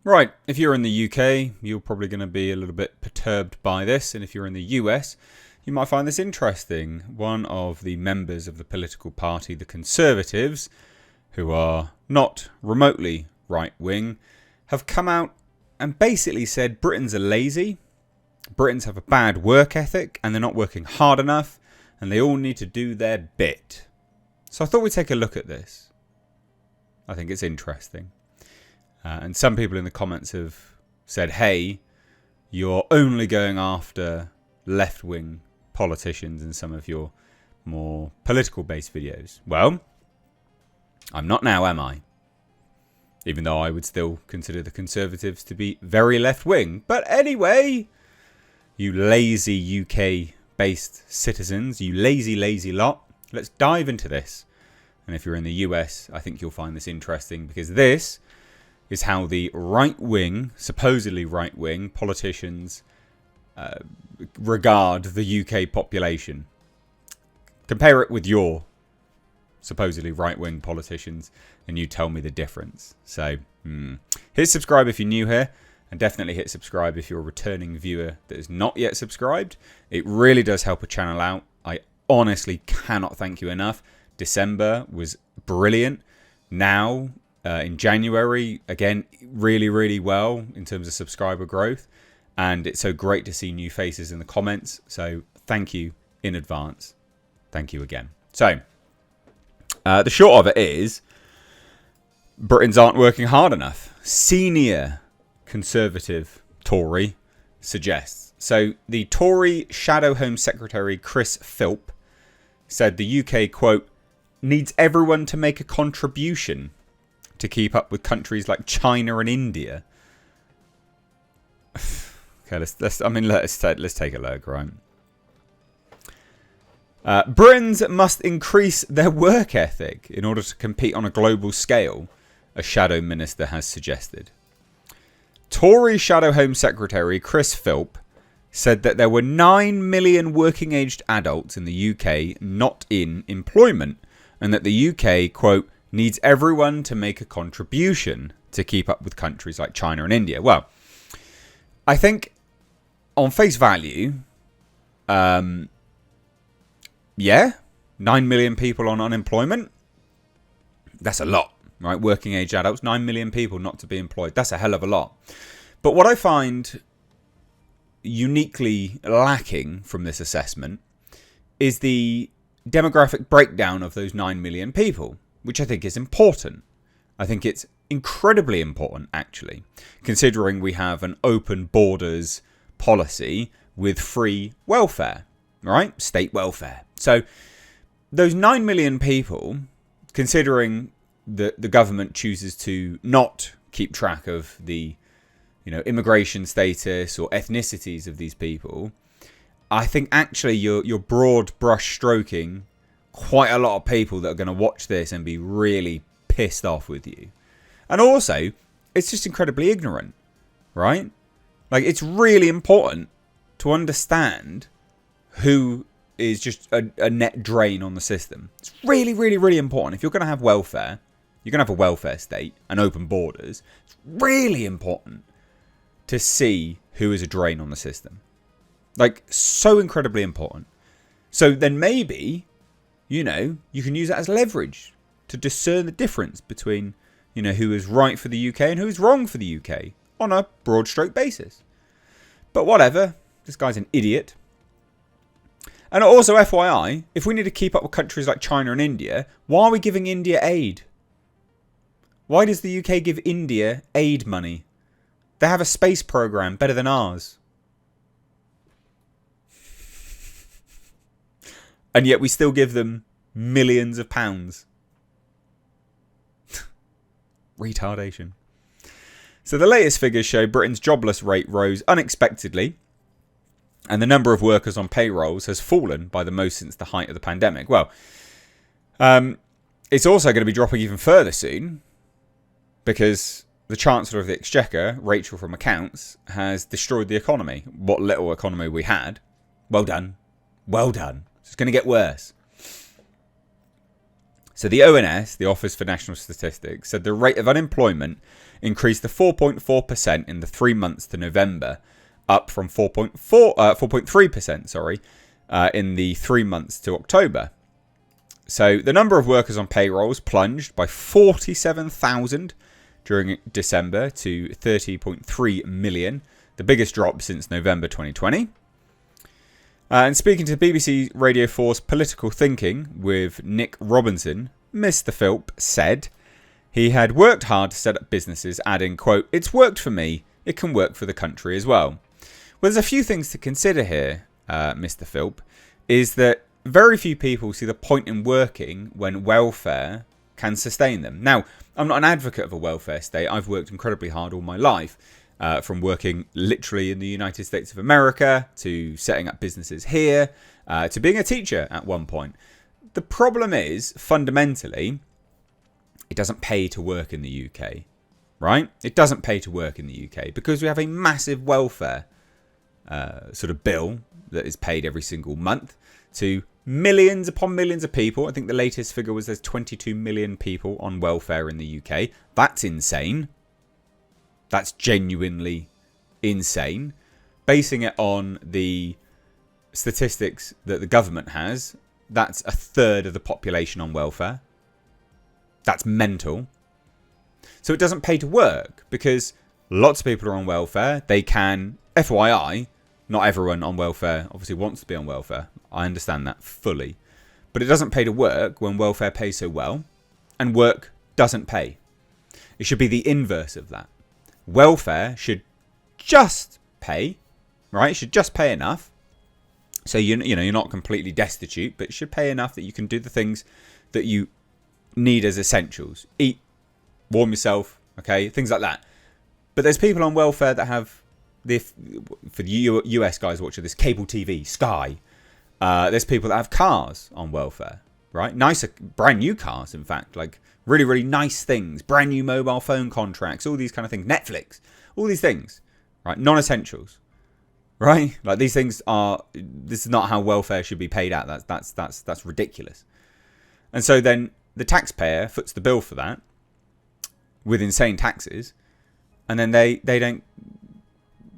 Right, if you're in the UK, you're probably going to be a little bit perturbed by this, and if you're in the US, you might find this interesting. One of the members of the political party, the Conservatives, who are not remotely right-wing, have come out and basically said Britons are lazy, Britons have a bad work ethic, and they're not working hard enough, and they all need to do their bit. So I thought we'd take a look at this. I think it's interesting. And some people in the comments have said, hey, you're only going after left-wing politicians in some of your more political-based videos. Well, I'm not now, am I? Even though I would still consider the Conservatives to be very left-wing. But anyway, you lazy UK-based citizens, you lazy lot, let's dive into this. And if you're in the US, I think you'll find this interesting because this is how the right-wing, supposedly right-wing politicians regard the UK population. Compare it with your supposedly right-wing politicians and you tell me the difference. So hit subscribe if you're new here, and definitely hit subscribe if you're a returning viewer that is not yet subscribed. It really does help a channel out. I honestly cannot thank you enough. December was brilliant. Now, in January, again, really well in terms of subscriber growth. And it's so great to see new faces in the comments. So thank you in advance. Thank you again. So, the short of it is, Britons aren't working hard enough. Senior Conservative Tory suggests. So, the Tory Shadow Home Secretary Chris Philp said the UK, quote, needs everyone to make a contribution to keep up with countries like China and India. Okay, let's take a look, right? Britons must increase their work ethic in order to compete on a global scale, a shadow minister has suggested. Tory Shadow Home Secretary Chris Philp said that there were 9 million working-aged adults in the UK not in employment, and that the UK, quote, needs everyone to make a contribution to keep up with countries like China and India. Well, I think on face value, yeah, 9 million people on unemployment, that's a lot, right? Working age adults, 9 million people not to be employed. That's a hell of a lot. But what I find uniquely lacking from this assessment is the demographic breakdown of those 9 million people, which I think is important. I think it's incredibly important, actually, considering we have an open borders policy with free welfare, right? State welfare. So those 9 million people, considering that the government chooses to not keep track of the, immigration status or ethnicities of these people, I think actually you're broad brush stroking quite a lot of people that are going to watch this and be really pissed off with you. And also, it's just incredibly ignorant, right? Like, it's really important to understand who is just a net drain on the system. It's really important. If you're going to have welfare, you're going to have a welfare state and open borders. It's really important to see who is a drain on the system. Like, so incredibly important. So then maybe, you can use that as leverage to discern the difference between, who is right for the UK and who is wrong for the UK on a broad stroke basis. But whatever, this guy's an idiot. And also, FYI, if we need to keep up with countries like China and India, why are we giving India aid? Why does the UK give India aid money? They have a space program better than ours. And yet we still give them millions of pounds. Retardation. So the latest figures show Britain's jobless rate rose unexpectedly, and the number of workers on payrolls has fallen by the most since the height of the pandemic. Well, it's also going to be dropping even further soon, because the Chancellor of the Exchequer, Rachel from Accounts, has destroyed the economy. What little economy we had. Well done. Well done. It's going to get worse. So the ONS, the Office for National Statistics, said the rate of unemployment increased to 4.4% in the 3 months to November, up from 4.3%, in the 3 months to October. So the number of workers on payrolls plunged by 47,000 during December to 30.3 million, the biggest drop since November 2020. And speaking to BBC Radio 4's Political Thinking with Nick Robinson, Mr. Philp said he had worked hard to set up businesses, adding, quote, "It's worked for me, it can work for the country as well." Well, there's a few things to consider here, Mr. Philp, is that very few people see the point in working when welfare can sustain them. Now, I'm not an advocate of a welfare state. I've worked incredibly hard all my life, from working literally in the United States of America to setting up businesses here, to being a teacher at one point. The problem is, fundamentally, it doesn't pay to work in the UK, right? It doesn't pay to work in the UK because we have a massive welfare sort of bill that is paid every single month to millions upon millions of people. I think the latest figure was there's 22 million people on welfare in the UK. That's insane. That's genuinely insane. Basing it on the statistics that the government has, that's a third of the population on welfare. That's mental. So it doesn't pay to work because lots of people are on welfare. They can, FYI, not everyone on welfare obviously wants to be on welfare. I understand that fully. But it doesn't pay to work when welfare pays so well and work doesn't pay. It should be the inverse of that. Welfare should just pay, right? It should just pay enough. So you're not completely destitute, but it should pay enough that you can do the things that you need as essentials. Eat, warm yourself, okay? Things like that. But there's people on welfare that have, for the US guys watching this, cable TV, Sky. There's people that have cars on welfare, right? Nicer, brand new cars, in fact. Like really, really nice things. Brand new mobile phone contracts, all these kind of things. Netflix, all these things, right? Non-essentials, right? Like these things are, this is not how welfare should be paid out. That's ridiculous. And so then the taxpayer foots the bill for that with insane taxes. And then they don't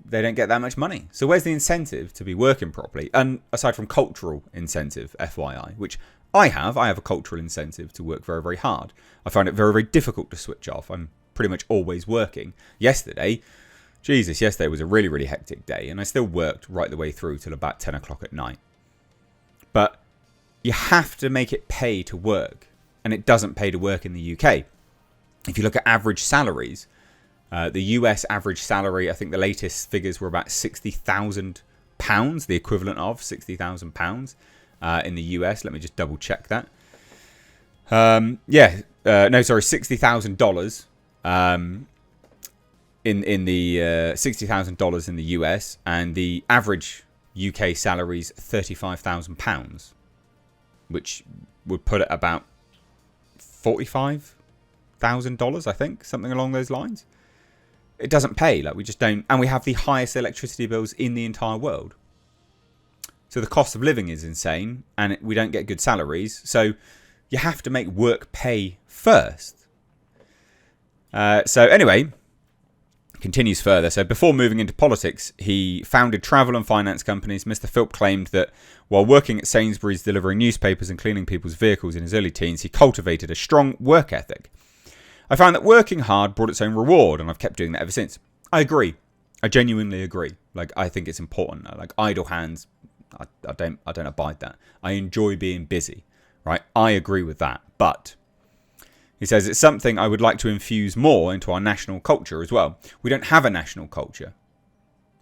get that much money. So where's the incentive to be working properly? And aside from cultural incentive, FYI, which I have a cultural incentive to work very, very hard. I find it very, very difficult to switch off. I'm pretty much always working. Yesterday was a really, really hectic day, and I still worked right the way through till about 10 o'clock at night. But you have to make it pay to work, and it doesn't pay to work in the UK. If you look at average salaries, the US average salary, I think the latest figures were about £60,000, the equivalent of £60,000 in the US. Let me just double check that. $60,000 in the $60,000 in the US, and the average UK salary is £35,000, which would put it about $45,000, I think, something along those lines. It doesn't pay, like we just don't, and we have the highest electricity bills in the entire world. So the cost of living is insane, and we don't get good salaries. So you have to make work pay first. So anyway, continues further. So before moving into politics, he founded travel and finance companies. Mr. Philp claimed that while working at Sainsbury's delivering newspapers and cleaning people's vehicles in his early teens, he cultivated a strong work ethic. I found that working hard brought its own reward, and I've kept doing that ever since. I agree. I genuinely agree. Like, I think it's important. Like, idle hands, I don't abide that. I enjoy being busy, right? I agree with that. But he says it's something I would like to infuse more into our national culture as well. We don't have a national culture.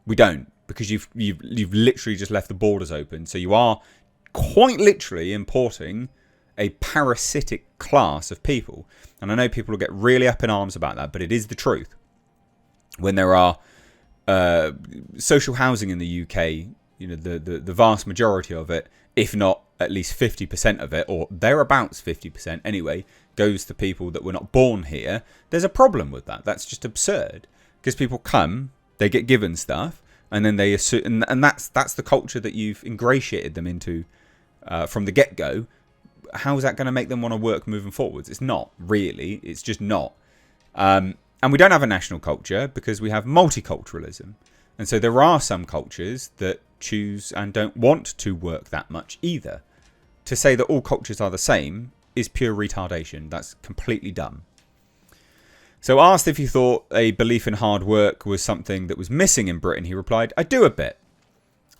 We don't, because you've literally just left the borders open. So you are quite literally importing a parasitic class of people. And I know people will get really up in arms about that, but it is the truth. When there are social housing in the UK, you know, the vast majority of it, if not at least 50% of it, or thereabouts 50% anyway, goes to people that were not born here, there's a problem with that. That's just absurd. Because people come, they get given stuff, and then they assume, and that's the culture that you've ingratiated them into from the get-go. How is that going to make them want to work moving forwards? It's not, really. It's just not. And we don't have a national culture because we have multiculturalism. And so there are some cultures that choose and don't want to work that much either. To say that all cultures are the same is pure retardation. That's completely dumb. So asked if he thought a belief in hard work was something that was missing in Britain, he replied, I do a bit.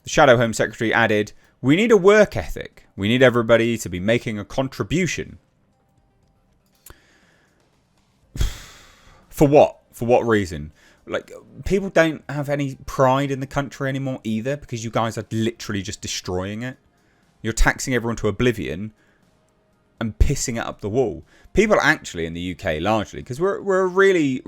The Shadow Home Secretary added, we need a work ethic. We need everybody to be making a contribution. For what? For what reason? Like, people don't have any pride in the country anymore either because you guys are literally just destroying it. You're taxing everyone to oblivion and pissing it up the wall. People actually in the UK largely, because we're really,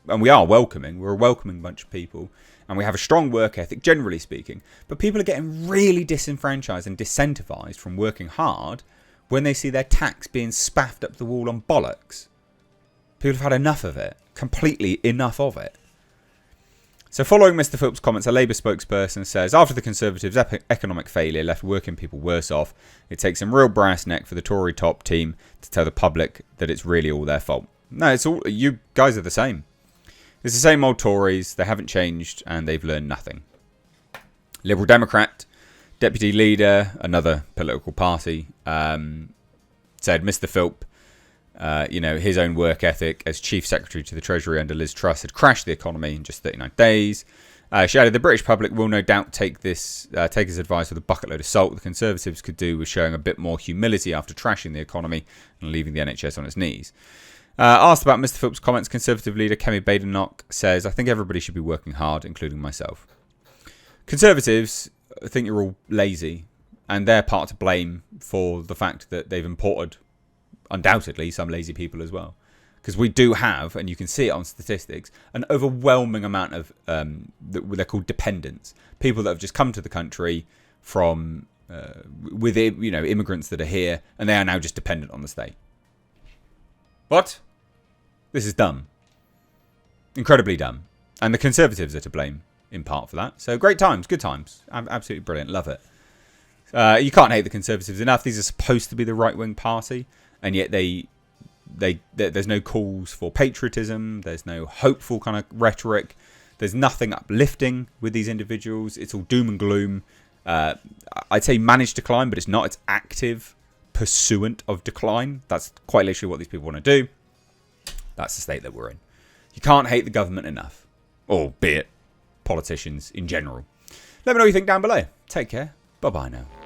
and we are welcoming. We're a welcoming bunch of people. And we have a strong work ethic, generally speaking. But people are getting really disenfranchised and disincentivized from working hard when they see their tax being spaffed up the wall on bollocks. People have had enough of it. Completely enough of it. So following Mr Phillips' comments, a Labour spokesperson says, after the Conservatives' economic failure left working people worse off, it takes some real brass neck for the Tory top team to tell the public that it's really all their fault. No, it's all, you guys are the same. It's the same old Tories, they haven't changed and they've learned nothing. Liberal Democrat, deputy leader, another political party, said Mr Philp, his own work ethic as Chief Secretary to the Treasury under Liz Truss had crashed the economy in just 39 days. She added, the British public will no doubt take his advice with a bucket load of salt. The Conservatives could do with showing a bit more humility after trashing the economy and leaving the NHS on its knees. Asked about Mr Philp's comments, Conservative leader Kemi Badenoch says, I think everybody should be working hard, including myself. Conservatives think you're all lazy, and they're part to blame for the fact that they've imported, undoubtedly, some lazy people as well. Because we do have, and you can see it on statistics, an overwhelming amount of, they're called dependents. People that have just come to the country from, with immigrants that are here, and they are now just dependent on the state. What? This is dumb. Incredibly dumb. And the Conservatives are to blame, in part, for that. So great times, good times. Absolutely brilliant, love it. You can't hate the Conservatives enough. These are supposed to be the right-wing party, and yet there's no calls for patriotism. There's no hopeful kind of rhetoric. There's nothing uplifting with these individuals. It's all doom and gloom. I'd say managed decline, but it's not. It's active pursuant of decline. That's quite literally what these people want to do. That's the state that we're in. You can't hate the government enough, or be it politicians in general. Let me know what you think down below. Take care. Bye-bye now.